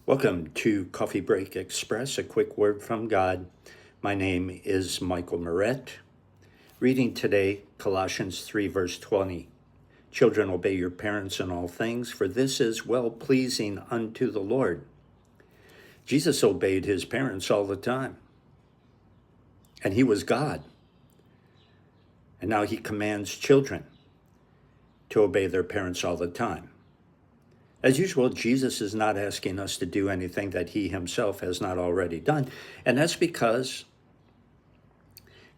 Welcome to Coffee Break Express, a quick word from God. My name is Michael Moret. Reading today, Colossians 3, verse 20. Children, obey your parents in all things, for this is well-pleasing unto the Lord. Jesus obeyed his parents all the time, and he was God. And now he commands children to obey their parents all the time. As usual, Jesus is not asking us to do anything that he himself has not already done. And that's because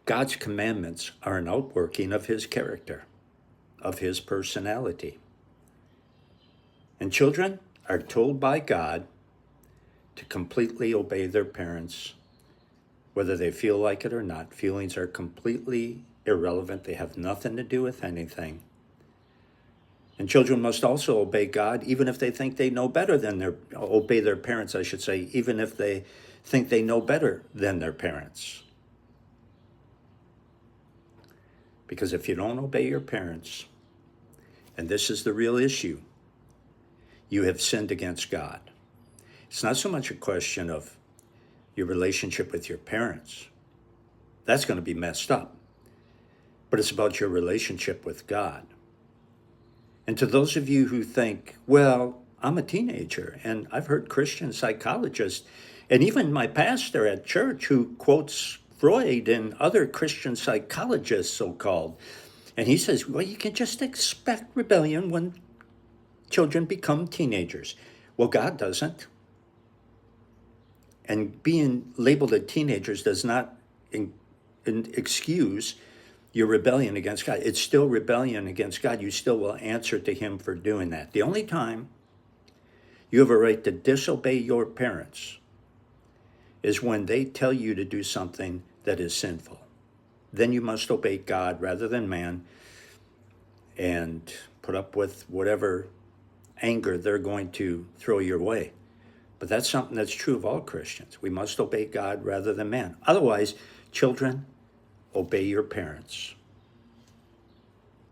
God's commandments are an outworking of his character, of his personality. And children are told by God to completely obey their parents, whether they feel like it or not. Feelings are completely irrelevant. They have nothing to do with anything. And children must also obey God, even if they think they know better than obey their parents, I should say, even if they think they know better than their parents. Because if you don't obey your parents, and this is the real issue, you have sinned against God. It's not so much a question of your relationship with your parents. That's going to be messed up. But it's about your relationship with God. And to those of you who think, well, I'm a teenager, and I've heard Christian psychologists, and even my pastor at church who quotes Freud and other Christian psychologists, so-called, and he says, well, you can just expect rebellion when children become teenagers. Well, God doesn't. And being labeled as teenagers does not excuse your rebellion against God. It's still rebellion against God. You still will answer to him for doing that. The only time you have a right to disobey your parents is when they tell you to do something that is sinful. Then you must obey God rather than man and put up with whatever anger they're going to throw your way. But that's something that's true of all Christians. We must obey God rather than man. Otherwise, children, obey your parents.